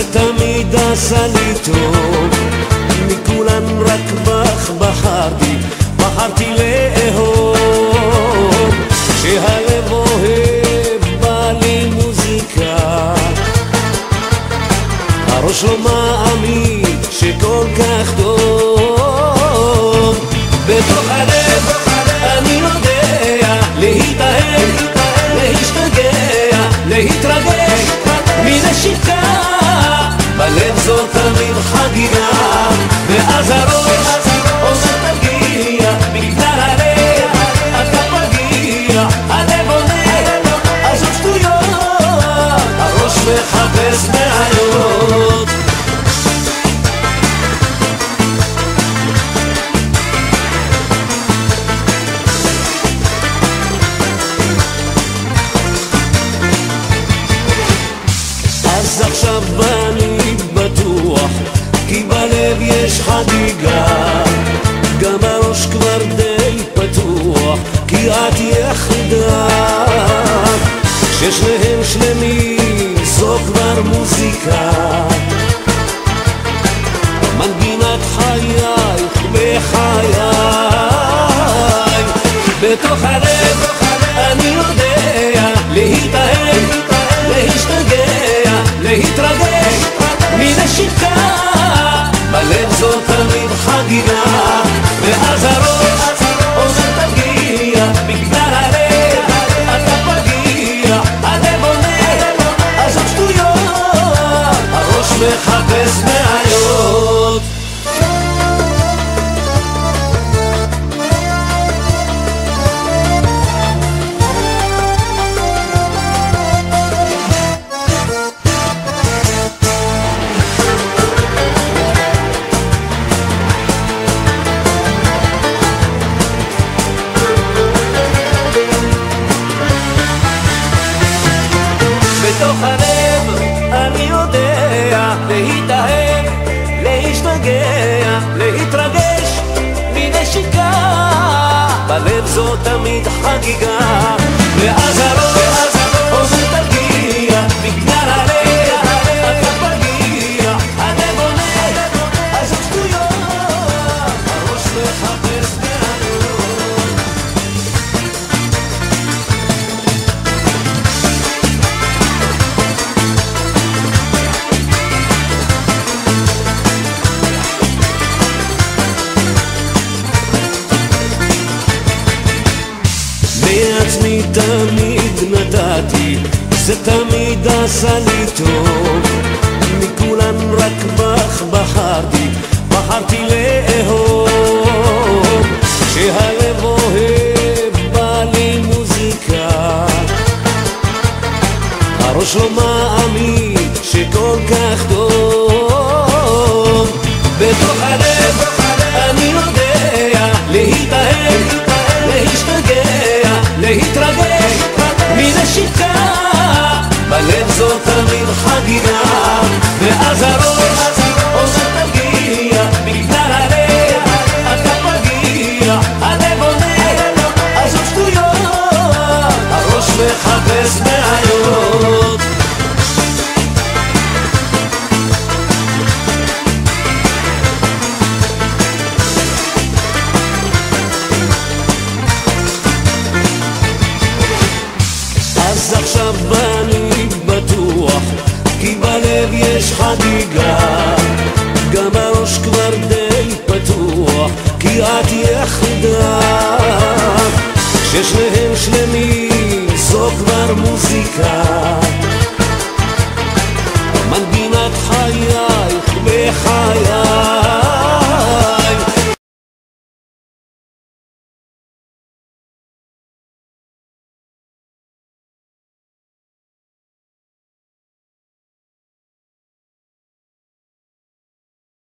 זה תמיד עשה לי טוב, מכולן רק בך בחרתי לאהוב. שהלב אוהב בא לי מוזיקה, הראש לא מאמין שכל כך טוב. בתוך הלב אני יודע להתאהב, להשתגע, להתרגש מנשיקה. בלב זאת תמיד חגיגה, ואז הראש אומר תגיע, בגלל הלב אתה פגיע. הלב עונה עזוב שטויות, הראש מחפש בעיות. אז עכשיו אני בטוח, כי בלב יש חגיגה, גם הראש כבר די פתוח, כי את יחידה. כששניהם שלמים זו כבר מוזיקה, מנגינת חייך בחיי. בתוך הלב אני יודע להתאהב, להשתגע, להתרגש מנשיקה. בלב זאת תמיד חגיגה, ואז הראש אומר תגיע, בגלל הלב אתה פגיע. הלב עונה עזוב שטויות, הראש מחפש בעיות. בתוך הלב אני יודע להתאהב, להשתגע, להתרגש מנשיקה. בלב זאת תמיד חגיגה, ואז הראש אומר תגיע, בגלל הלב אתה פגיע. הלב עונה עזוב שטויות, הראש מחפש בעיות. מעצמי תמיד נתתי, זה תמיד עשה לי טוב, מכולן רק בך בחרתי לאהוב. שהלב אוהב בא לי מוזיקה, הראש לא מאמין שכל כך טוב. בתוך הלב אני יודע להתאהב, להשתגע, להתרגש מנשיקה. בלב זאת תמיד חגיגה, ואז הראש אומר תגיע, בגלל הלב אתה פגיע. הלב עונה עזוב שטויות, הראש מחפש בעיות. אז עכשיו אני בטוח, כי בלב יש חגיגה, גם הראש כבר די פתוח, כי את יחידה. כששניהם שלמים זו כבר מוזיקה,